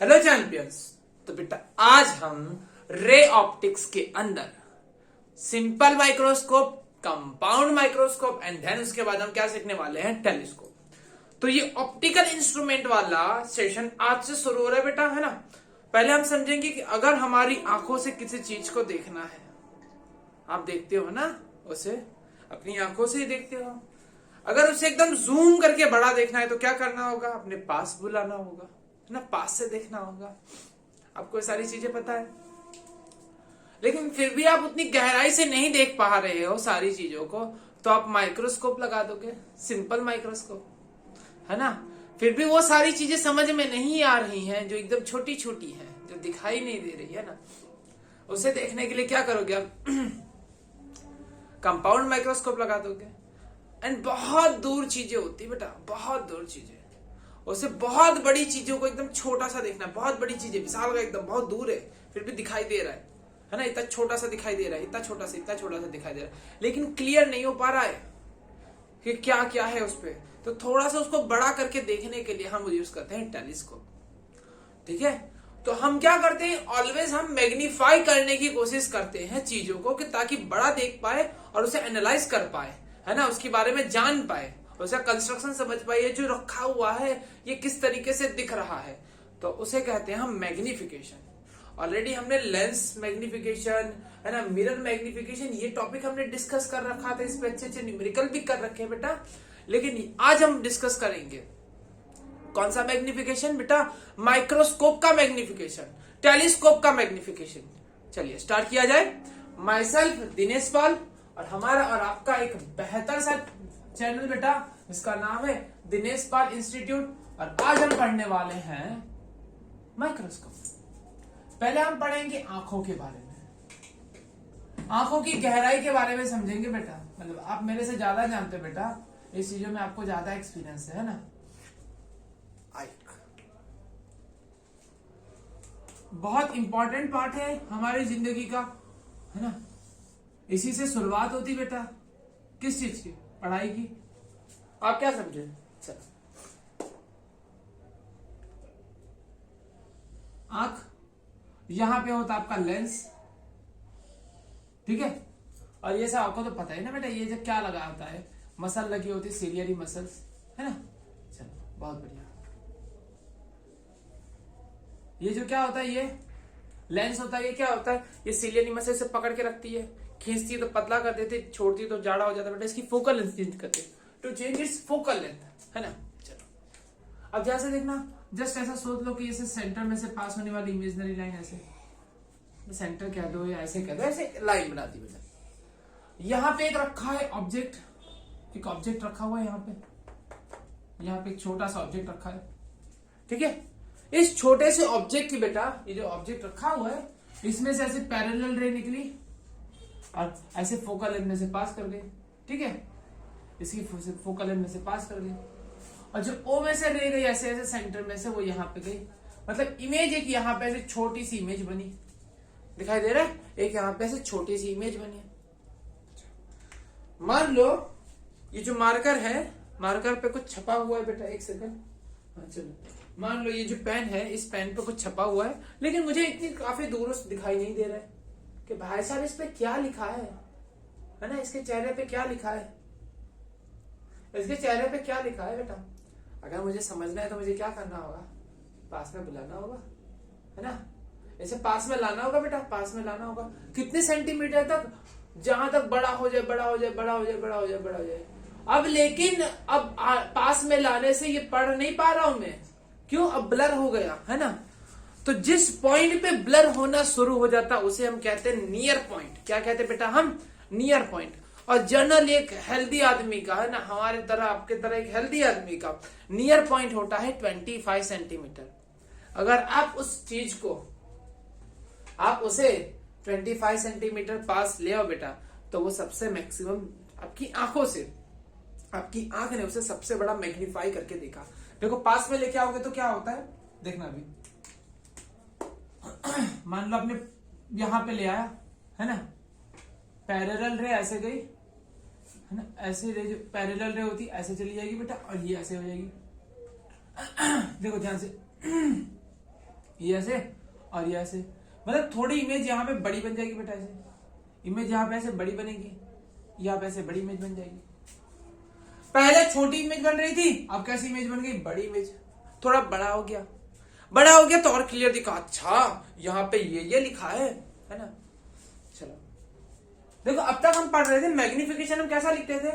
Hello champions. तो बेटा आज हम रे ऑप्टिक्स के अंदर simple microscope, compound microscope and then उसके बाद हम क्या सीखने वाले हैं, टेलीस्कोप। तो ये ऑप्टिकल इंस्ट्रूमेंट वाला सेशन आज से शुरू हो रहा है बेटा, है ना। पहले हम समझेंगे कि अगर हमारी आंखों से किसी चीज को देखना है, आप देखते हो ना, उसे अपनी आंखों से ही देखते हो। अगर उसे एकदम जूम करके बड़ा देखना है तो क्या करना होगा, अपने पास बुलाना होगा, है ना, पास से देखना होगा। आपको ये सारी चीजें पता है, लेकिन फिर भी आप उतनी गहराई से नहीं देख पा रहे हो सारी चीजों को, तो आप माइक्रोस्कोप लगा दोगे, सिंपल माइक्रोस्कोप, है ना। फिर भी वो सारी चीजें समझ में नहीं आ रही हैं जो एकदम छोटी छोटी हैं, जो दिखाई नहीं दे रही है ना, उसे देखने के लिए क्या करोगे आप कंपाउंड माइक्रोस्कोप लगा दोगे। एंड बहुत दूर चीजें होती बेटा, बहुत दूर चीजें, उसे बहुत बड़ी चीजों को एकदम छोटा सा देखना है। बहुत बड़ी चीजें विशाल का एकदम बहुत दूर है, फिर भी दिखाई दे रहा है ना, इतना छोटा सा दिखाई दे रहा है, इतना छोटा सा दिखाई दे रहा है, लेकिन क्लियर नहीं हो पा रहा है कि क्या क्या है उस पर। तो थोड़ा सा उसको बड़ा करके देखने के लिए हम यूज करते हैं टेलीस्कोप, ठीक है। तो हम क्या करते हैं, ऑलवेज हम मैग्नीफाई करने की कोशिश करते हैं चीजों को, कि ताकि बड़ा देख पाए और उसे एनालाइज कर पाए, है ना, उसके बारे में जान पाए, उसका कंस्ट्रक्शन समझ पाए, जो रखा हुआ है ये किस तरीके से दिख रहा है। तो उसे कहते हैं हम मैग्निफिकेशन। ऑलरेडी हमने लेंस मैग्निफिकेशन, है ना, मिरर मैग्निफिकेशन, ये टॉपिक हमने डिस्कस कर रखा था, इस पे अच्छे अच्छे न्यूमेरिकल भी कर रखे हैं बेटा। लेकिन आज हम डिस्कस करेंगे कौन सा मैग्निफिकेशन बेटा, माइक्रोस्कोप का मैग्निफिकेशन, टेलीस्कोप का मैग्निफिकेशन। चलिए स्टार्ट किया जाए। माई सेल्फ दिनेश पाल, और हमारा और आपका एक बेहतर सा चैनल बेटा, इसका नाम है दिनेश पाल इंस्टीट्यूट, और आज हम पढ़ने वाले हैं माइक्रोस्कोप। पहले हम पढ़ेंगे आंखों के बारे में, आंखों की गहराई के बारे में समझेंगे बेटा। मतलब आप मेरे से ज्यादा जानते हो बेटा, इस चीजों में आपको ज्यादा एक्सपीरियंस है ना। बहुत इंपॉर्टेंट पार्ट है हमारी जिंदगी का, है ना। इसी से शुरुआत होती बेटा, किस चीज की, पढ़ाई की। आप क्या समझे, चलो। आंख, यहां पे होता आपका लेंस, ठीक है। और ये सब आपको तो पता है ना बेटा, ये जब क्या लगा होता है, मसल लगी होती है, सीलियरी मसल्स, है ना। चलो बहुत बढ़िया। ये जो क्या होता है, ये लेंस होता है, ये क्या होता है, ये सीलियरी मसल से पकड़ के रखती है, खींचती है तो पतला कर देती है, छोड़ती है तो जाड़ा हो जाता है बेटा। इसकी फोकल लेंथ चेंज करते हैं, to change its focal length, है ना। चलो अब जैसे देखना, जस्ट ऐसा सोच लो कि ऐसे सेंटर में से पास होने वाली इमेजिनरी लाइन, ऐसे सेंटर कह दो या ऐसे कह दो, ऐसे लाइन बनाती बेटा। यहाँ पे एक रखा है ऑब्जेक्ट, एक ऑब्जेक्ट रखा हुआ है यहाँ पे एक छोटा सा ऑब्जेक्ट रखा है, ठीक है। इस छोटे से ऑब्जेक्ट की बेटा, ये जो ऑब्जेक्ट रखा हुआ है, इसमें से ऐसे पैरेलल रे निकली और ऐसे फोकल लेंथ में से पास कर गई, ठीक है। इसकी फोकल लेंथ में से पास कर गई, और जो ओ में से रे गई ऐसे ऐसे सेंटर में से, वो यहाँ पे गई। मतलब इमेज एक यहाँ पे ऐसे छोटी सी इमेज बनी, दिखाई दे रहा है, एक यहाँ पे ऐसे छोटी सी इमेज बनी। मान लो ये जो मार्कर है, मार्कर पे कुछ छपा हुआ है बेटा, एक सेकंड, हाँ चलो। मान लो ये जो पेन है, इस पेन पे कुछ छपा हुआ है, लेकिन मुझे इतनी काफी दूर से दिखाई नहीं दे रहा है कि भाई साहब इस पे क्या लिखा है ना, इसके चेहरे पे क्या लिखा है, इसके चेहरे पे क्या लिखा है बेटा। अगर मुझे समझना है तो मुझे क्या करना होगा, पास में बुलाना होगा, है ना, इसे पास में लाना होगा बेटा, पास में लाना होगा। कितने सेंटीमीटर तक, जहां तक बड़ा हो जाए, बड़ा हो जाए, बड़ा हो जाए, बड़ा हो जाए, बड़ा हो जाए। अब लेकिन अब पास में लाने से ये पढ़ नहीं पा रहा हूं मैं, क्यों, अब ब्लर हो गया, है ना। तो जिस पॉइंट पे ब्लर होना शुरू हो जाता उसे हम कहते हैं नियर पॉइंट। क्या कहते हैं बेटा हम, नियर पॉइंट। और जनरल एक हेल्दी आदमी का, है ना, हमारे तरह आपके तरह एक हेल्दी आदमी का नियर पॉइंट होता है 25 सेंटीमीटर। अगर आप उस चीज को, आप उसे 25 सेंटीमीटर पास ले आओ बेटा, तो वो सबसे मैक्सिमम आपकी आंखों से, आपकी आंख ने उसे सबसे बड़ा मैग्नीफाई करके देखा। देखो पास में लेके आओगे तो क्या होता है, देखना अभी। मान लो आपने यहां पे ले आया, है ना, पैरेलल रे ऐसे गई, है ना, ऐसे रे जो पैरेलल रे होती ऐसे चली जाएगी बेटा, और ये ऐसे हो जाएगी। देखो ध्यान से, ये ऐसे और ये ऐसे, मतलब थोड़ी इमेज यहाँ पे बड़ी बन जाएगी बेटा, ऐसे इमेज यहाँ पे ऐसे बड़ी बनेगी, यहाँ पे ऐसे बड़ी इमेज बन जाएगी। पहले छोटी इमेज बन रही थी, अब कैसी इमेज बन गई, बड़ी इमेज। थोड़ा बड़ा हो गया, बड़ा हो गया तो और क्लियर दिखा, अच्छा यहाँ पे ये लिखा है ना। चलो देखो, अब तक हम पढ़ रहे थे मैग्निफिकेशन हम कैसा लिखते थे,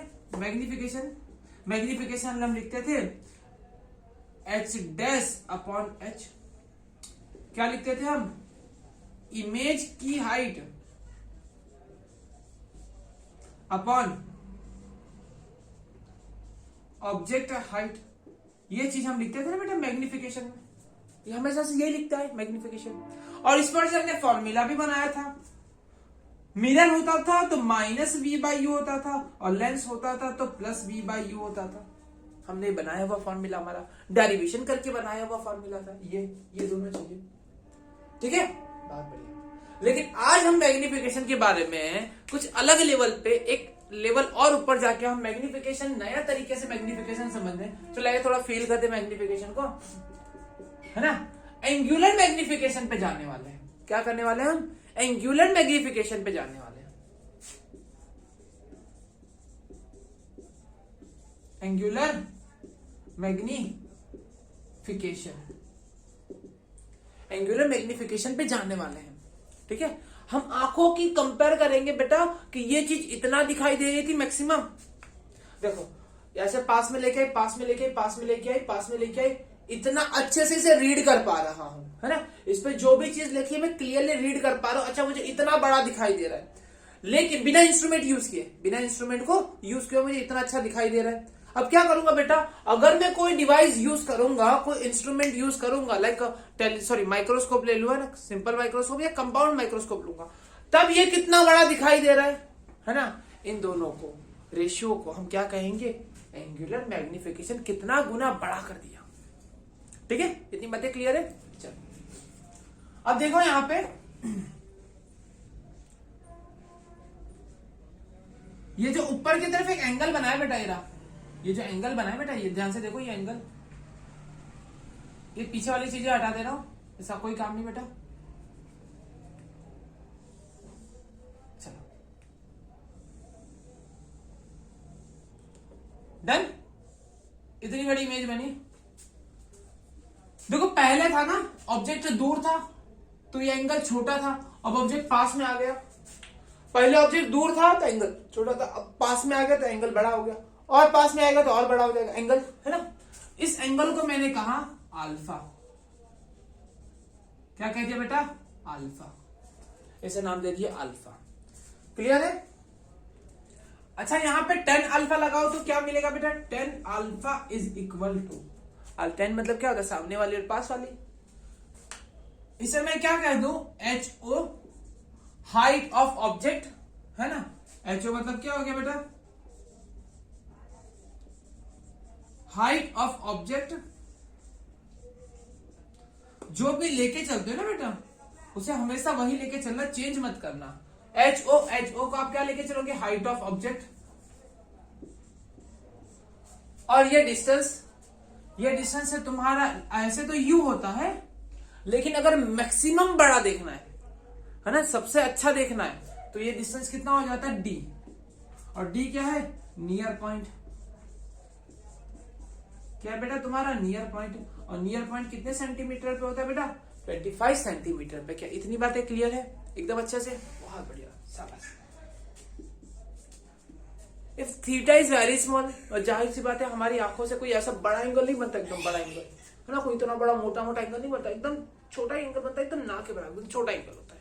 मैग्निफिकेशन हम लिखते थे h डैश अपॉन h। क्या लिखते थे हम, इमेज की हाइट अपॉन ऑब्जेक्ट हाइट। ये चीज हम लिखते थे ना बेटा मैग्निफिकेशन में, ये हमेशा से यही लिखता है मैग्निफिकेशन। और इस पर से हमने फॉर्मूला भी बनाया था, मिरर होता था तो माइनस v/u होता था, और लेंस होता था तो प्लस v/u होता था। हमने बनाया हुआ फॉर्मूला, हमारा डेरिवेशन करके बनाया हुआ फॉर्मूला था ये दोनों चीजें, ठीक है, बहुत बढ़िया। लेकिन आज हम मैग्निफिकेशन के बारे में कुछ अलग लेवल पे, एक लेवल और ऊपर जाके हम मैग्निफिकेशन, नया तरीके से मैग्निफिकेशन समझने, तो लगे थोड़ा फील करते मैग्निफिकेशन को, है ना। एंगुलर मैग्निफिकेशन पे जाने वाले हैं, क्या करने वाले हैं हम, एंगुलर मैग्निफिकेशन पे जाने वाले हैं। एंगुलर मैग्निफिकेशन पे जाने वाले हैं, ठीक है। हम आंखों की कंपेयर करेंगे बेटा कि ये चीज इतना दिखाई दे रही थी मैक्सिमम, देखो ऐसे पास में लेके आई, पास में लेके आई, पास में लेके आई, पास में लेके आई, इतना अच्छे से इसे रीड कर पा रहा हूं, है ना। इस पे जो भी चीज लिखी है मैं क्लियरली रीड कर पा रहा हूं, अच्छा मुझे इतना बड़ा दिखाई दे रहा है, लेकिन बिना इंस्ट्रूमेंट यूज किए, बिना इंस्ट्रूमेंट को यूज किए मुझे इतना अच्छा दिखाई दे रहा है। अब क्या करूंगा बेटा, अगर मैं कोई डिवाइस यूज करूंगा, कोई इंस्ट्रूमेंट यूज करूंगा, लाइक माइक्रोस्कोप ले लूंगा ना, सिंपल माइक्रोस्कोप या कंपाउंड माइक्रोस्कोप लूंगा, तब ये कितना बड़ा दिखाई दे रहा है ना। इन दोनों को, रेशियो को हम क्या कहेंगे, एंगुलर मैग्निफिकेशन, कितना गुना बड़ा कर दिया, ठीक है। इतनी बातें क्लियर है। चलो अब देखो यहां पे ये जो ऊपर की तरफ एक एंगल बना है बेटा, ये जो एंगल बना है बेटा, ये ध्यान से देखो, ये एंगल, ये पीछे वाली चीजें हटा दे रहा हूं, ऐसा कोई काम नहीं बेटा। चलो डन, इतनी बड़ी इमेज बनी। देखो पहले था ना, ऑब्जेक्ट दूर था तो ये एंगल छोटा था, अब ऑब्जेक्ट पास में आ गया। पहले ऑब्जेक्ट दूर था तो एंगल छोटा था, अब पास में आ गया तो एंगल बड़ा हो गया, और पास में आएगा तो और बड़ा हो जाएगा एंगल, है ना। इस एंगल को मैंने कहा अल्फा, क्या कह दिया बेटा, अल्फा, ऐसे नाम दे दिया अल्फा, क्लियर है। अच्छा यहां पे 10 अल्फा लगाओ तो क्या मिलेगा बेटा, 10 अल्फा इज इक्वल टू, 10 मतलब क्या होता है, सामने वाली और पास वाली। इसे मैं क्या कह दूं, HO, हाइट ऑफ ऑब्जेक्ट, है ना। HO मतलब क्या हो गया बेटा, हाइट ऑफ ऑब्जेक्ट। जो भी लेके चलते हो ना बेटा, उसे हमेशा वही लेके चलना, चेंज मत करना। HO को आप क्या लेके चलोगे, हाइट ऑफ ऑब्जेक्ट। और ये डिस्टेंस है तुम्हारा, ऐसे तो U होता है, लेकिन अगर मैक्सिमम बड़ा देखना है ना, सबसे अच्छा देखना है, तो ये डिस्टेंस कितना हो जाता है, D। और D क्या है, नियर पॉइंट। क्या है बेटा तुम्हारा, नियर पॉइंट। और नियर पॉइंट कितने सेंटीमीटर पे होता है बेटा, 25 सेंटीमीटर पे। क्या इतनी बातें क्लियर है एकदम अच्छे से, बहुत बढ़िया, शाबाश। If theta is very small, और जाहिर सी बात है हमारी आंखों से कोई ऐसा बड़ा एंगल नहीं बनता, एकदम बड़ा एंगल, है ना, कोई इतना बड़ा मोटा एंगल नहीं बनता, एकदम छोटा एंगल बनता है, एकदम ना के बराबर छोटा एंगल होता है।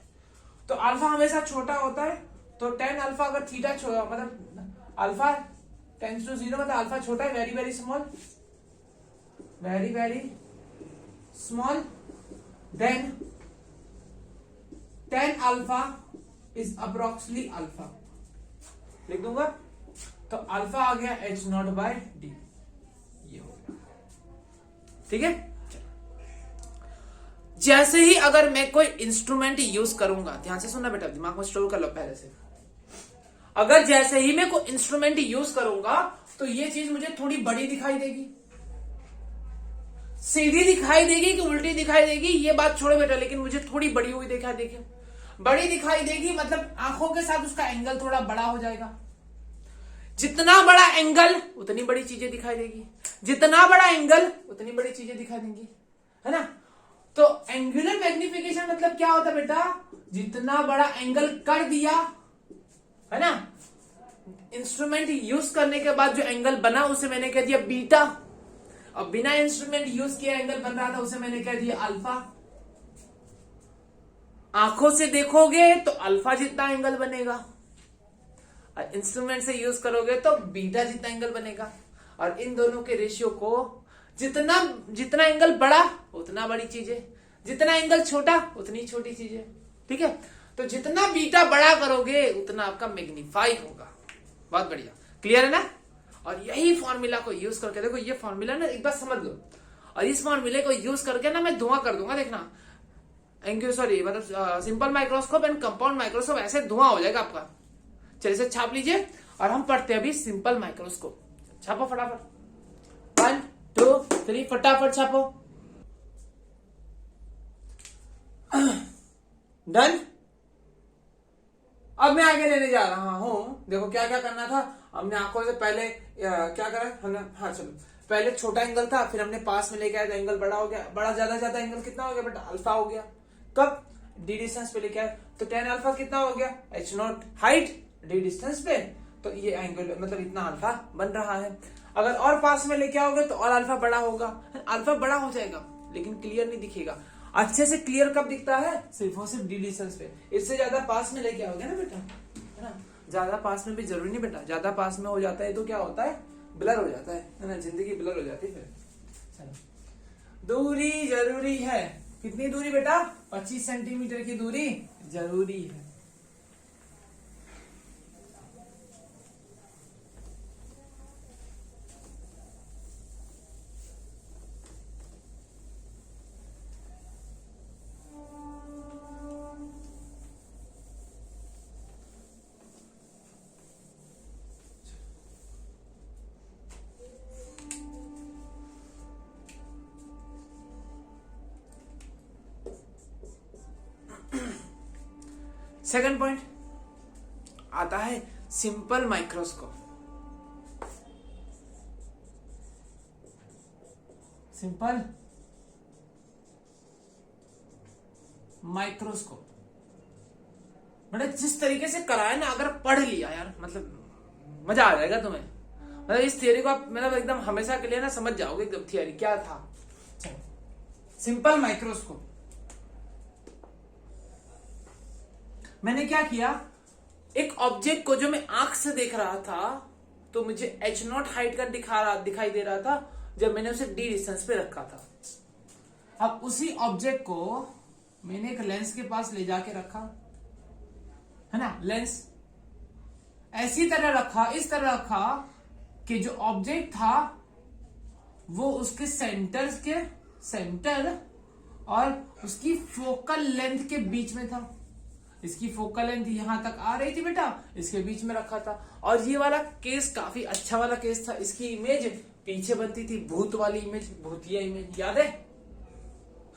तो अल्फा हमेशा छोटा होता है, तो 10 अल्फा अगर थीटा छोटा, मतलब अल्फा टेंड्स टू 0, मतलब अल्फा छोटा है, very very small, very very small, then 10 alpha is approximately alpha, लिख दूंगा। तो अल्फा आ गया H0/D, ये हो गया, ठीक है। जैसे ही अगर मैं कोई इंस्ट्रूमेंट यूज करूंगा, ध्यान से सुनना बेटा, दिमाग में स्टोर कर लो पहले से। अगर जैसे ही मैं कोई इंस्ट्रूमेंट यूज करूंगा तो ये चीज मुझे थोड़ी बड़ी दिखाई देगी, सीधी दिखाई देगी कि उल्टी दिखाई देगी ये बात छोड़ो बेटा, लेकिन मुझे थोड़ी बड़ी हुई दिखाई देगी। बड़ी दिखाई देगी मतलब आंखों के साथ उसका एंगल थोड़ा बड़ा हो जाएगा। जितना बड़ा एंगल उतनी बड़ी चीजें दिखाई देगी, जितना बड़ा एंगल उतनी बड़ी चीजें दिखाई देंगी, है ना। तो एंगुलर मैग्निफिकेशन मतलब क्या होता है बेटा, जितना बड़ा एंगल कर दिया, है ना, इंस्ट्रूमेंट यूज करने के बाद जो एंगल बना उसे मैंने कह दिया बीटा, और बिना इंस्ट्रूमेंट यूज किए एंगल बन रहा था उसे मैंने कह दिया अल्फा। आंखों से देखोगे तो अल्फा जितना एंगल बनेगा, और इंस्ट्रूमेंट से यूज करोगे तो बीटा जितना एंगल बनेगा। और इन दोनों के रेशियो को जितना एंगल बड़ा उतना बड़ी चीज है, जितना एंगल छोटा उतनी छोटी चीज है, ठीक है। तो जितना बीटा बड़ा करोगे उतना आपका मैग्नीफाई होगा। बहुत बढ़िया, क्लियर है ना। और यही फॉर्मूला को यूज करके देखो, ये फॉर्मूला ना एक बार समझ लो, और इस फॉर्मूले को यूज करके ना मैं धुआं कर दूंगा, देखना। सॉरी मतलब simple microscope and compound microscope, ऐसे धुआं हो जाएगा आपका। चलिए इसे छाप लीजिए और हम पढ़ते हैं अभी सिंपल माइक्रोस्कोप। छापो फटाफट, 1 2 3 फटाफट छापो। डन। अब मैं आगे लेने जा रहा हूं, देखो क्या क्या करना था। हमने आंखों से पहले क्या करा हमने, हाँ चलो, पहले छोटा एंगल था, फिर हमने पास में लेके आया तो एंगल बड़ा हो गया। बड़ा ज्यादा एंगल कितना हो गया बेटा, अल्फा हो गया। कब, डी डिस्टेंस पे लेके आए तो tan अल्फा कितना हो गया, h0 हाइट डी डिस्टेंस पे, तो ये एंगल मतलब इतना अल्फा बन रहा है। अगर और पास में लेके आओगे तो और अल्फा बड़ा होगा, अल्फा बड़ा हो जाएगा लेकिन क्लियर नहीं दिखेगा। अच्छे से क्लियर कब दिखता है, सिर्फ और सिर्फ डी डिस्टेंस पे। इससे ज्यादा पास में लेके आओगे ना बेटा, है ना, ज्यादा पास में भी जरूरी नहीं बेटा, ज्यादा पास में हो जाता है तो क्या होता है, ब्लर हो जाता है ना, जिंदगी ब्लर हो जाती है फिर। चलो, दूरी जरूरी है। कितनी दूरी बेटा, 25 सेंटीमीटर की दूरी जरूरी है। सेकंड पॉइंट आता है सिंपल माइक्रोस्कोप। सिंपल माइक्रोस्कोप बेटा जिस तरीके से कराया ना, अगर पढ़ लिया यार मतलब मजा आ जाएगा तुम्हें। मतलब इस थियरी को आप मतलब एकदम हमेशा के लिए ना समझ जाओगे एकदम थियरी क्या था। सिंपल माइक्रोस्कोप मैंने क्या किया, एक ऑब्जेक्ट को जो मैं आंख से देख रहा था तो मुझे h0 हाइट का दिखाई दे रहा था जब मैंने उसे d डिस्टेंस पे रखा था। अब उसी ऑब्जेक्ट को मैंने एक लेंस के पास ले जाके रखा, है ना, लेंस ऐसी तरह रखा, इस तरह रखा कि जो ऑब्जेक्ट था वो उसके सेंटर और उसकी फोकल लेंथ के बीच में था। इसकी फोकल लेंथ यहां तक आ रही थी बेटा, इसके बीच में रखा था। और ये वाला केस काफी अच्छा वाला केस था। इसकी इमेज पीछे बनती थी, भूत वाली इमेज, भूतिया इमेज, याद है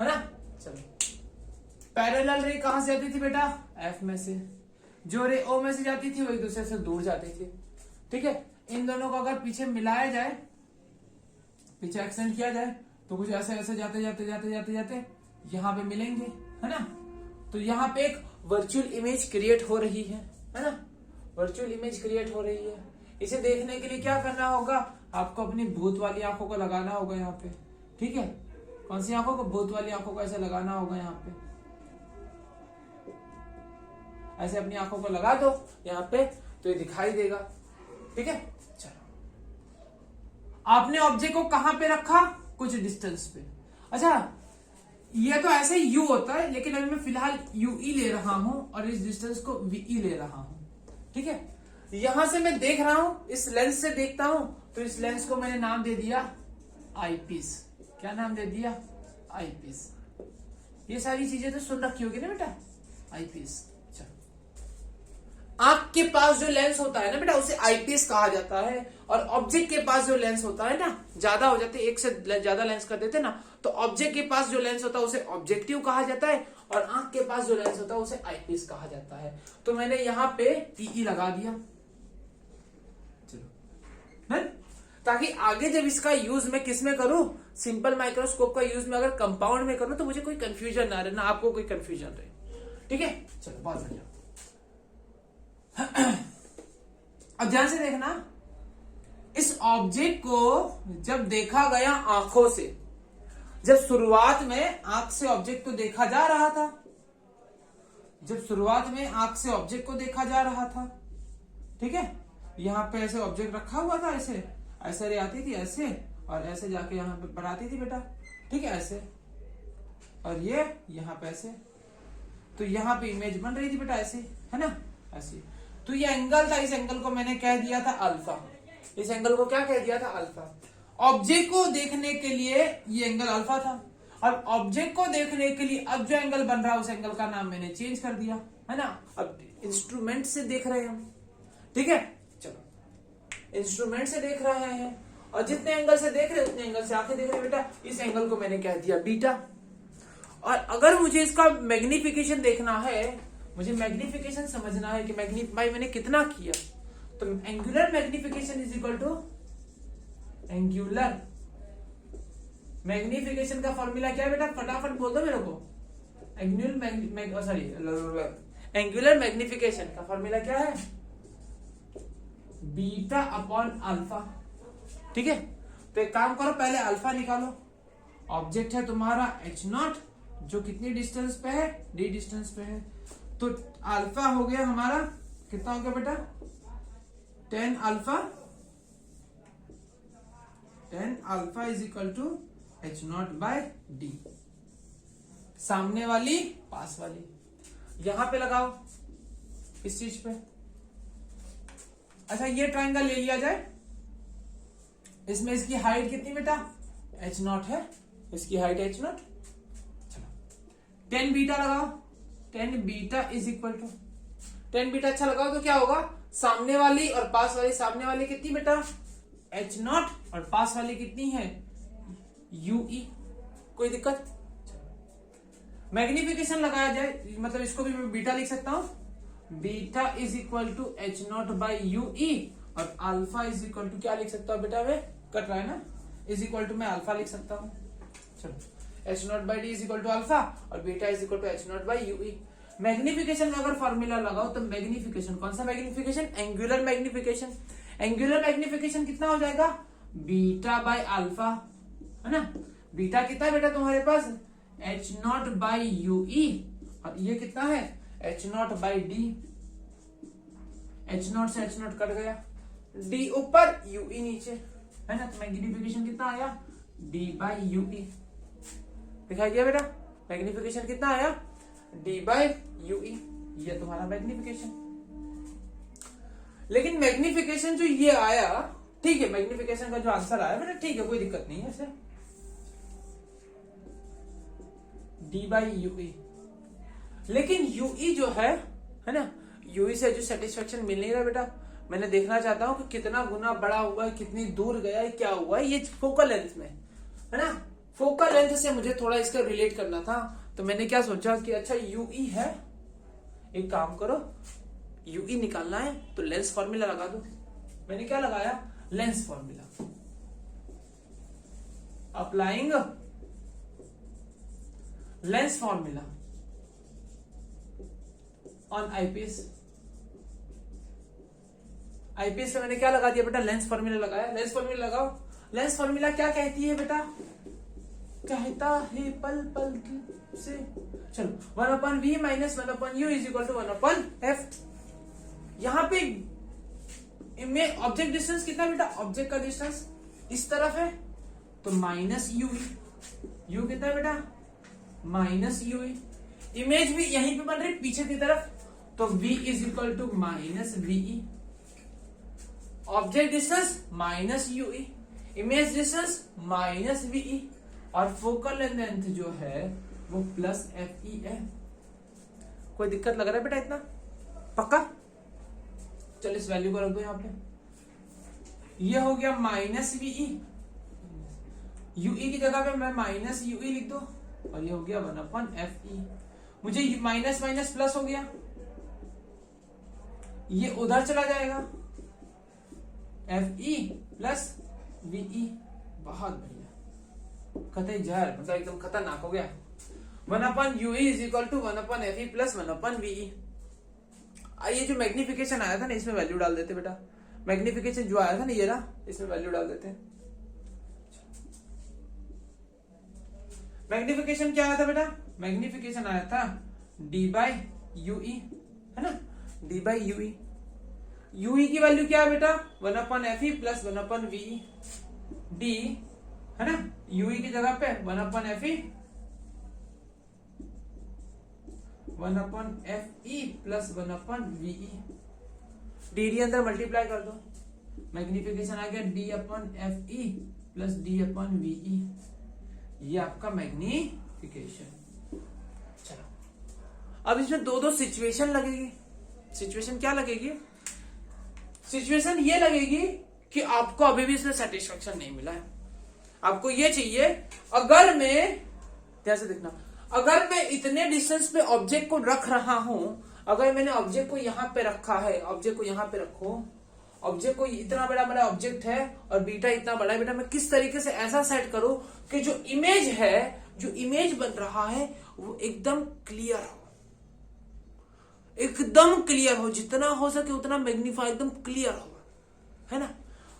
ना। चलो, पैरेलल रे कहां से आती थी बेटा, एफ में से। जो रे ओ में से जाती थी वो एक दूसरे से दूर जाती थी, ठीक है। इन दोनों को अगर पीछे मिलाया जाए, पीछे एक्सटेंड किया जाए तो कुछ ऐसे ऐसे जाते जाते जाते जाते जाते यहां पे मिलेंगे, है ना। तो यहाँ पे एक वर्चुअल इमेज क्रिएट हो रही है ना, वर्चुअल इमेज क्रिएट हो रही है। इसे देखने के लिए क्या करना होगा, आपको अपनी भूत वाली आंखों को लगाना होगा यहाँ पे, ठीक है। कौन सी आंखों को, भूत वाली आंखों को ऐसे लगाना होगा यहाँ पे, ऐसे अपनी आंखों को लगा दो यहाँ पे तो ये दिखाई देगा, ठीक है। चलो, आपने ऑब्जेक्ट को कहां पे रखा, कुछ डिस्टेंस पे। अच्छा, ये तो ऐसे u होता है, लेकिन अभी मैं फिलहाल ue ले रहा हूं और इस डिस्टेंस को ve ले रहा हूं, ठीक है। यहां से मैं देख रहा हूं, इस लेंस से देखता हूं, तो इस लेंस को मैंने नाम दे दिया आईपीस। क्या नाम दे दिया, आईपीस। ये सारी चीजें तो सुन रखी होगी ना बेटा, आईपीस। चलो, आंख के पास जो लेंस होता है ना बेटा उसे आईपीएस कहा जाता है, और ऑब्जेक्ट के पास जो लेंस होता है ना, ज्यादा हो जाते, एक से ज्यादा लेंस कर देते ना, तो ऑब्जेक्ट के पास जो लेंस होता है उसे ऑब्जेक्टिव कहा जाता है, और आंख के पास जो लेंस होता है उसे आईपीएस कहा जाता है। तो मैंने यहां पे पीई लगा दिया, चलो है? ताकि आगे जब इसका यूज मैं किस में करूं, सिंपल माइक्रोस्कोप का यूज में अगर कंपाउंड में करूं तो मुझे कोई कंफ्यूजन ना रहे, ना आपको कोई कंफ्यूजन रहे। ठीक है, चलो बहुत बढ़िया। अब ध्यान से देखना, इस ऑब्जेक्ट को जब देखा गया आंखों से, जब शुरुआत में आंख से ऑब्जेक्ट को देखा जा रहा था, जब शुरुआत में आंख से ऑब्जेक्ट को देखा जा रहा था, ठीक है, यहां पे ऐसे ऑब्जेक्ट रखा हुआ था, ऐसे ऐसे रे आती थी ऐसे, और ऐसे जाके यहां पे बढ़ाती थी बेटा, ठीक है, ऐसे, और ये यहां पे ऐसे, तो यहां पे इमेज बन रही थी बेटा ऐसे, है ना, ऐसे। तो ये एंगल था, इस एंगल को मैंने कह दिया था अल्फा, इस एंगल को क्या कह दिया था, अल्फा। ऑब्जेक्ट को देखने के लिए ये एंगल अल्फा था, और ऑब्जेक्ट को देखने के लिए अब जो एंगल बन रहा है उस एंगल का नाम मैंने चेंज कर दिया, है ना। अब इंस्ट्रूमेंट से देख रहे हैं हम, ठीक है, चलो इंस्ट्रूमेंट से देख रहे हैं, और जितने एंगल से देख रहे हैं उतने एंगल से आंखें देख रहे हैं बेटा। इस एंगल को मैंने कह दिया बीटा, और अगर मुझे इसका मैग्निफिकेशन देखना है, मुझे मैग्निफिकेशन समझना है कि मैग्नीफाई मैंने कितना किया, तो angular magnification is equal to angular magnification का फॉर्मूला क्या है बेटा, फटाफट बोल दो मेरे को। एंगुलर मैग्निफिकेशन का फॉर्मूला क्या है, बीटा अपॉन अल्फा, ठीक है। तो एक काम करो, पहले अल्फा निकालो। ऑब्जेक्ट है तुम्हारा h0, जो कितनी डिस्टेंस पे है, d डिस्टेंस पे है, तो अल्फा हो गया हमारा, कितना हो गया बेटा, 10 alpha is equal to h0/d। सामने वाली पास वाली यहां पे लगाओ, इस चीज पे। अच्छा, ये ट्रायंगल ले लिया जाए, इसमें इसकी हाइट कितनी बेटा, h0 है, इसकी हाइट h0। चलो 10 बीटा लगाओ, 10 beta is equal to 10 beta अच्छा लगाओ तो क्या होगा, सामने वाली और पास वाली, सामने वाली कितनी बेटा h0 और पास वाली कितनी है ue। कोई दिक्कत, मैग्निफिकेशन लगाया जाए, मतलब इसको भी मैं बीटा लिख सकता हूं, beta is equal to h0/ue, और अल्फा इज इक्वल टू क्या लिख सकता हूं बेटा, वे कट रहा है ना, इज इक्वल टू मैं अल्फा लिख सकता हूं। चलो h0/d is equal to alpha, और beta is equal to h0/ue। Magnification में अगर फॉर्मूला लगाओ तो मैग्निफिकेशन, कौन सा magnification, angular magnification. Angular magnification कितना हो जाएगा, बीटा बाय अल्फा, है ना। बीटा कितना है बेटा तुम्हारे पास, h0/ue, और ये कितना है h0/d। h0 से h0 कट गया, d ऊपर ue नीचे, है ना। तो मैग्निफिकेशन कितना आया, d/ue। दिखाई दिया बेटा, मैग्निफिकेशन कितना आया, d/ue, ये तुम्हारा मैग्निफिकेशन। लेकिन मैग्निफिकेशन जो ये आया, ठीक है, मैग्निफिकेशन का जो आंसर आया बेटा, ठीक है, कोई दिक्कत नहीं है ऐसे, d/ue। लेकिन ue जो है ना, ue से जो सेटिस्फेक्शन मिल नहीं रहा बेटा। मैंने देखना चाहता हूं कि कितना गुना बड़ा हुआ है, कितनी दूर गया है, क्या हुआ है, ये फोकल लेंथ में, है ना। फोकल लेंथ से मुझे थोड़ा इसका रिलेट करना था, तो मैंने क्या सोचा कि अच्छा ue है, एक काम करो, ue निकालना है तो लेंस फॉर्मूला लगा दो। मैंने क्या लगाया, lens formula, applying lens formula on IPS. IPS में मैंने क्या लगा दिया बेटा, लेंस फॉर्मूला लगाया। लेंस फॉर्मूला लगाओ, लेंस फॉर्मूला क्या कहती है बेटा, कहता है पल पल से, चलो 1/v minus 1/u is equal to 1/f। यहां पे इमेज ऑब्जेक्ट डिस्टेंस कितना बेटा, ऑब्जेक्ट का डिस्टेंस इस तरफ है तो माइनस u कितना है बेटा, माइनस ue। इमेज भी यहीं पे बन रही पीछे की तरफ, तो v is equal to minus ve। Object distance minus ue, image distance minus ve, और फोकल लेंथ जो है वो प्लस fe है। कोई दिक्कत लग रहा है बेटा इतना, पक्का, चलो इस वैल्यू को रख दो यहाँ पे, ये हो गया माइनस वीई, यूई की जगह पे मैं माइनस यूई लिख दो, और ये हो गया 1/FE। मुझे माइनस माइनस प्लस हो गया, ये उधर चला जाएगा, FE प्लस VE। बहुत बढ़िया, कतई जहर, मतलब एकदम खतरनाक हो गया। 1/UE is equal to 1/FE plus 1/VE। ये जो मैग्निफिकेशन आया था ना, इसमें वैल्यू डाल देते बेटा, मैग्निफिकेशन जो आया था ना, ये ना, इसमें वैल्यू डाल देते हैं। मैग्निफिकेशन क्या आया था बेटा? मैग्निफिकेशन आया था D/UE, है ना, D/UE। UE की वैल्यू क्या है बेटा? 1/FE plus 1/VE। D है ना, UE की जगह पे 1/FE 1/FE plus 1/VE। D अंदर मल्टीप्लाई कर दो, मैग्निफिकेशन आ गया D/FE प्लस D/VE। ये आपका मैग्निफिकेशन। चलो अब इसमें दो सिचुएशन लगेगी। सिचुएशन क्या लगेगी? सिचुएशन ये लगेगी कि आपको अभी भी इसमें सेटिस्फेक्शन नहीं मिला है, आपको ये चाहिए, अगर मैं, जैसे देखना, अगर मैं इतने डिस्टेंस पे ऑब्जेक्ट को रख रहा हूं, अगर मैंने ऑब्जेक्ट को यहां पे रखा है, ऑब्जेक्ट को यहां पे रखो, ऑब्जेक्ट को इतना बड़ा बड़ा ऑब्जेक्ट है और बीटा इतना बड़ा है, बेटा मैं किस तरीके से ऐसा सेट करूं कि जो इमेज है, जो इमेज बन रहा है वो एकदम क्लियर हो, एकदम क्लियर हो, जितना हो सके उतना मैग्नीफाई, एकदम क्लियर हो, है ना।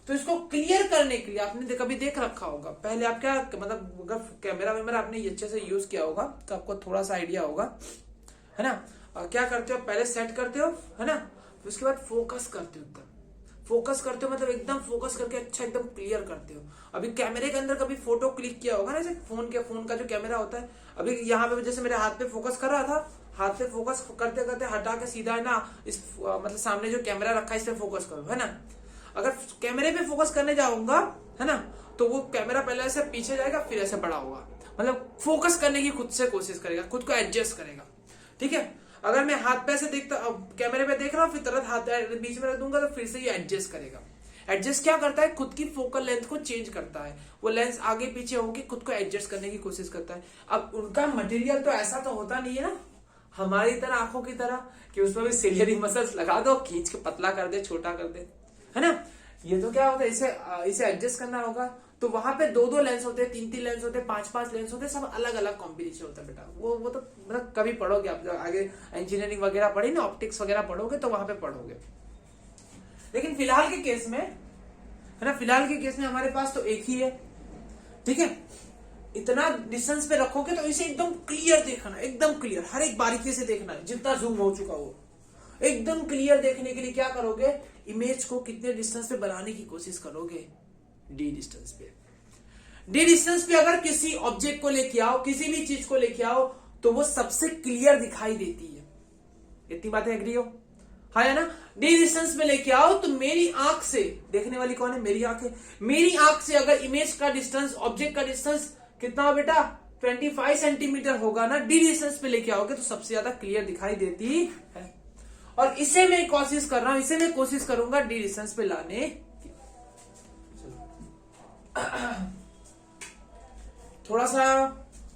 तो इसको क्लियर करने के लिए आपने कभी देख रखा होगा, पहले आप क्या, मतलब अगर कैमरा वैमरा आपने अच्छे से यूज किया होगा तो आपको थोड़ा सा आइडिया होगा, है ना। क्या करते हो, पहले सेट करते हो, है ना, तो उसके बाद फोकस करते हो, एकदम फोकस करते हो, मतलब एकदम फोकस करके अच्छा एकदम क्लियर करते हो। अभी कैमरे के अंदर कभी फोटो क्लिक किया होगा ना, जैसे फोन का जो कैमरा होता है, अभी यहाँ पे जैसे मेरे हाथ पे फोकस कर रहा था, हाथ पे फोकस करते करते हटा के सीधा, है ना, इस मतलब सामने जो कैमरा रखा है इस पे फोकस करो, है ना। अगर कैमरे पे फोकस करने जाऊंगा, है ना, तो वो कैमरा पहले ऐसे पीछे जाएगा, फिर ऐसे बड़ा होगा, मतलब फोकस करने की खुद से कोशिश करेगा, खुद को एडजस्ट करेगा, ठीक है। अगर मैं हाथ पे से देखता, कैमरे पे देख रहा हूँ, फिर तुरंत हाथ बीच में रख दूंगा, तो फिर से ये एडजस्ट करेगा। एडजस्ट क्या करता है? खुद की फोकल लेंथ को चेंज करता है, वो लेंस आगे पीछे होगी, खुद को एडजस्ट करने की कोशिश करता है। अब उनका मटेरियल तो ऐसा तो होता नहीं है ना हमारी तरह, आंखों की तरह, कि उसमें भी सिलियरी मसल्स लगा दो, खींच के पतला कर दे, छोटा कर दे, है ना। ये तो क्या होता है, इसे एडजस्ट करना होगा, तो वहां पे दो लेंस होते हैं, तीन लेंस होते हैं, पांच लेंस होते हैं, सब अलग अलग कॉम्बिनेशन होता है बेटा। वो तो मतलब कभी पढ़ोगे आप, आगे इंजीनियरिंग वगैरह पढ़ी ना, ऑप्टिक्स वगैरह पढ़ोगे तो वहां पे पढ़ोगे। लेकिन फिलहाल के केस में, है ना, फिलहाल के केस में हमारे पास तो एक ही है, ठीक है। इतना डिस्टेंस पे रखोगे तो इसे एकदम क्लियर देखना, एकदम क्लियर, हर एक बारीकी से देखना है, जितना जूम हो चुका हो, एकदम क्लियर देखने के लिए क्या करोगे, इमेज को कितने डिस्टेंस पे बनाने की कोशिश करोगे, डी डिस्टेंस पे। डी डिस्टेंस पे अगर किसी ऑब्जेक्ट को लेके आओ, किसी भी चीज को लेके आओ, तो वो सबसे क्लियर दिखाई देती है। इतनी बातें एग्री हो? हाँ है ना। डी डिस्टेंस में लेके आओ तो मेरी आंख से, देखने वाली कौन है, मेरी आंख है, मेरी आंख से अगर इमेज का डिस्टेंस, ऑब्जेक्ट का डिस्टेंस कितना हो बेटा, 25 सेंटीमीटर होगा ना, डी डिस्टेंस पे लेके आओगे तो सबसे ज्यादा क्लियर दिखाई देती है। और इसे मैं कोशिश कर रहा हूं, इसे मैं कोशिश करूंगा डी डिस्टेंस पे लाने की। थोड़ा सा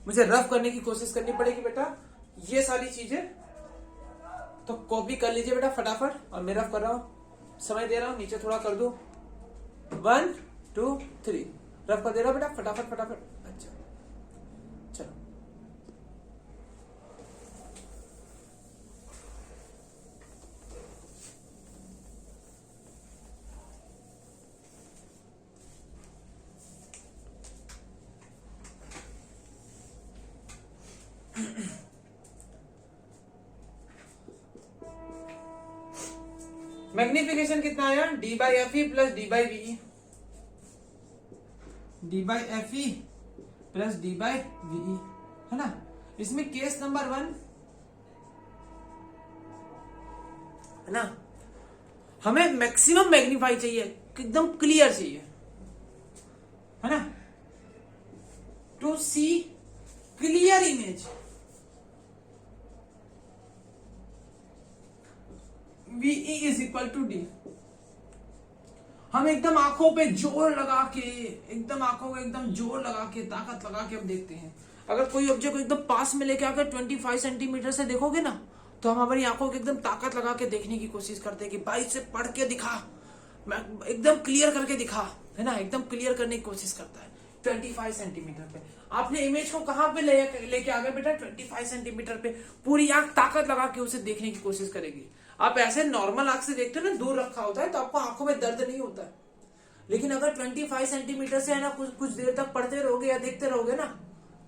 मुझे रफ करने की कोशिश करनी पड़ेगी बेटा, ये सारी चीजें तो कॉपी कर लीजिए बेटा फटाफट, और मैं रफ कर रहा हूं, समय दे रहा हूं, नीचे थोड़ा कर दो, 1 2 3 रफ कर दे रहा हूं बेटा, फटाफट फटाफट। अच्छा चलो, मैग्निफिकेशन कितना आया, D/FE plus D/VE, D/FE plus D/VE, है ना। इसमें केस नंबर 1, है ना, हमें मैक्सिमम मैग्नीफाई चाहिए, एकदम क्लियर चाहिए, है ना, to see clear image. VE is equal to D. हम एकदम आंखों पे जोर लगा के, एकदम आंखों को एकदम जोर लगा के, ताकत लगा के हम देखते हैं। अगर कोई ऑब्जेक्ट को एकदम पास में लेके आकर 25 सेंटीमीटर से देखोगे ना, तो हम हमारी आंखों को एकदम ताकत लगा के देखने की कोशिश करते हैं कि भाई से पढ़ के दिखा, एकदम क्लियर करके दिखा, है ना, एकदम क्लियर करने की कोशिश करता है 25 सेंटीमीटर पे। आपने इमेज को कहां पे लेके आ गए बेटा? 25 सेंटीमीटर पे। पूरी आंख ताकत लगा के उसे देखने की कोशिश करेगी। आप ऐसे नॉर्मल आंख से देखते हो ना, दूर रखा होता है तो आपको आंखों में दर्द नहीं होता है। लेकिन अगर 25 सेंटीमीटर से है ना कुछ देर तक पढ़ते रहोगे या देखते रहोगे ना,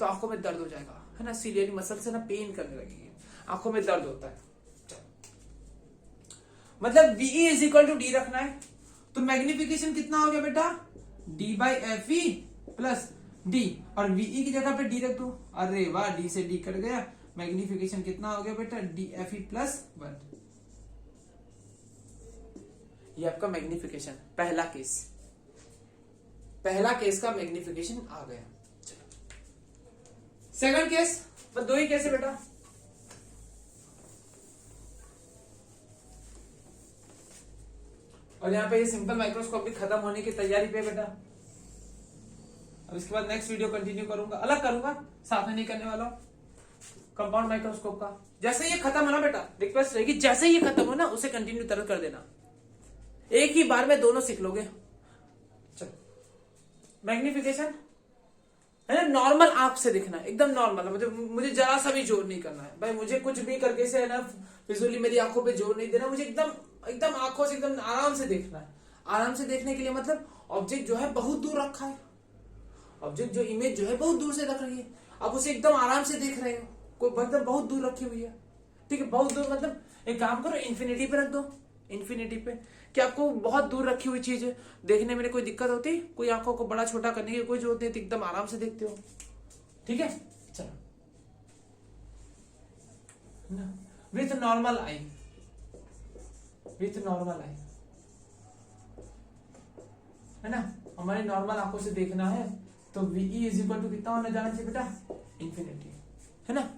तो आंखों में दर्द हो जाएगा, है ना, सीलियरी मसल से ना पेन करने लगेगी, आंखों में दर्द होता है। मतलब VE is equal to D रखना है। तो मैग्निफिकेशन कितना हो गया बेटा? D/FE प्लस डी, और VE की जगह पे डी रख दो। अरे वाह, डी से डी कट गया। मैग्निफिकेशन कितना हो गया बेटा? DFE plus 1। ये आपका मैग्निफिकेशन पहला केस का मैग्निफिकेशन आ गया। सेकंड केस, बस 2 ही केस है बेटा। और यहाँ पे ये सिंपल माइक्रोस्कोप भी खत्म होने की तैयारी पे बेटा। अब इसके बाद नेक्स्ट वीडियो कंटिन्यू करूंगा, अलग करूंगा, साथ में नहीं करने वाला हूं, कंपाउंड माइक्रोस्कोप का। जैसे ये खत्म होना बेटा, रिक्वेस्ट रहेगी, जैसे ये खत्म होना उसे कंटिन्यू तरह कर देना, एक ही बार में दोनों सीख लोगे। चलो, मैग्निफिकेशन है ना, नॉर्मल आंख से दिखना, एकदम नॉर्मल। मुझे जरा सा भी जोर नहीं करना है भाई, मुझे कुछ भी करके से है ना विजुअली मेरी आंखों पे जोर नहीं देना, मुझे एकदम आंखों से एकदम आराम से देखना है। आराम से देखने के लिए मतलब ऑब्जेक्ट जो है बहुत दूर रखा है, ऑब्जेक्ट जो इमेज जो है बहुत दूर से रख रही है, आप उसे एकदम आराम से देख रहे हो, कोई मतलब बहुत दूर रखी हुई है, ठीक है, बहुत दूर। मतलब एक काम करो, इन्फिनिटी पे रख दो, इन्फिनिटी पे, कि आपको बहुत दूर रखी हुई चीज देखने में कोई दिक्कत होती, कोई आंखों को बड़ा छोटा करने की कोई जरूरत नहीं, एकदम आराम से देखते हो, ठीक है। चलो, with normal eye, with normal eye, है ना, हमारी नॉर्मल आंखों से देखना है, तो VE इज इक्वल टू कितना होना जाना चाहिए बेटा? इन्फिनिटी, है ना।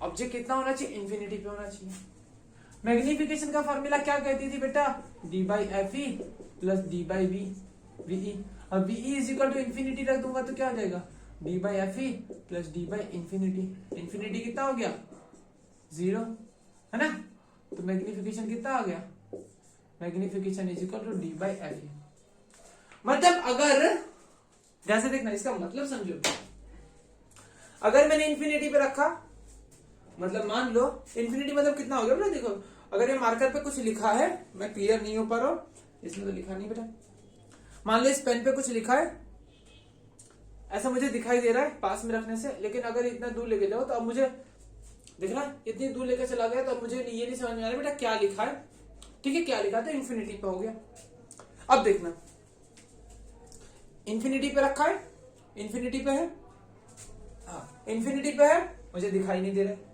ऑब्जेक्ट कितना होना चाहिए? इन्फिनिटी पे होना चाहिए। मैग्निफिकेशन का फॉर्मूला क्या कहती थी बेटा? D/FE plus D/VE। और VE is equal to infinity रख दूंगा तो क्या हो जाएगा? D/FE plus D/इन्फिनिटी। इन्फिनिटी कितना हो गया? 0, है ना। तो मैग्निफिकेशन कितना आ गया? Magnification is equal to D/FE। मतलब अगर, जैसे देखना, इसका मतलब समझो, अगर मैंने इन्फिनिटी पे रखा, मतलब मान लो इन्फिनिटी मतलब कितना हो गया बेटा? देखो, अगर ये मार्कर पे कुछ लिखा है, मैं क्लियर नहीं हो पा रहा हूं इसलिए तो लिखा नहीं बेटा। मान लो इस पेन पे कुछ लिखा है, ऐसा मुझे दिखाई दे रहा है पास में रखने से, लेकिन अगर इतना दूर लेके जाओ तो अब मुझे देख रहा है, इतनी दूर लेकर चला गया तो अब मुझे ये नहीं समझ में आ रहा बेटा क्या लिखा है, ठीक है, क्या लिखा था? इन्फिनिटी पे हो गया। अब देखना, इन्फिनिटी पे रखा है, इन्फिनिटी पे है, हाँ इन्फिनिटी पे है, मुझे दिखाई नहीं दे रहा है।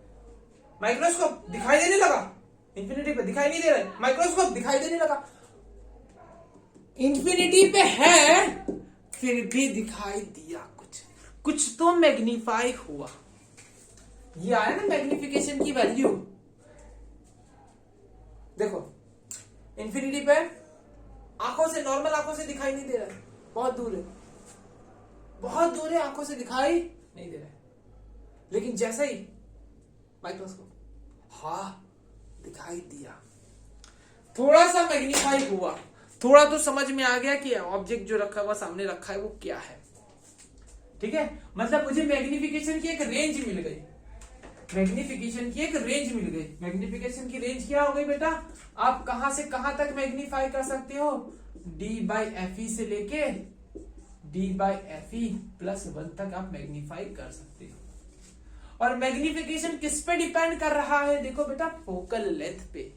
माइक्रोस्कोप दिखाई देने लगा, इन्फिनिटी पे दिखाई नहीं दे रहा है, माइक्रोस्कोप दिखाई देने लगा। इन्फिनिटी पे है फिर भी दिखाई दिया, कुछ तो मैग्नीफाई हुआ। ये आया ना मैग्निफिकेशन की वैल्यू। देखो इन्फिनिटी पे आंखों से, नॉर्मल आंखों से दिखाई नहीं दे रहा है, बहुत दूर है, बहुत दूर है, आंखों से दिखाई नहीं दे रहा है। लेकिन जैसे ही माइक्रोस्कोप, हाँ दिखाई दिया, थोड़ा सा मैग्नीफाई हुआ, थोड़ा तो समझ में आ गया कि ऑब्जेक्ट जो रखा हुआ सामने रखा है वो क्या है, ठीक है। मतलब मुझे मैग्निफिकेशन की एक रेंज मिल गई, मैग्निफिकेशन की एक रेंज मिल गई। मैग्निफिकेशन की रेंज क्या हो गई बेटा? आप कहां से कहां तक मैग्नीफाई कर सकते हो? D/FE से लेके D/FE प्लस 1 तक आप मैग्नीफाई कर सकते हो। और मैग्निफिकेशन किस पे डिपेंड कर रहा है? देखो बेटा, फोकल लेंथ पे।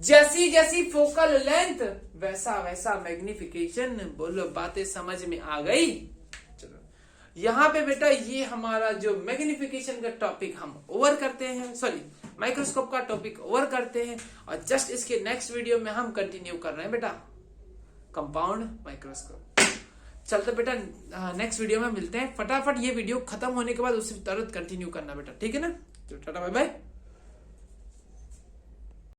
जैसी जैसी फोकल लेंथ वैसा वैसा मैग्निफिकेशन। बोलो, बातें समझ में आ गई? चलो, यहां पे बेटा ये हमारा जो मैग्निफिकेशन का टॉपिक हम ओवर करते हैं, सॉरी माइक्रोस्कोप का टॉपिक ओवर करते हैं, और जस्ट इसके नेक्स्ट वीडियो में हम कंटिन्यू कर रहे हैं बेटा कंपाउंड माइक्रोस्कोप। चलते बेटा नेक्स्ट वीडियो में मिलते हैं। फटाफट ये वीडियो खत्म होने के बाद उसे तुरंत कंटिन्यू करना बेटा, ठीक है ना। तो टाटा बाय बाय।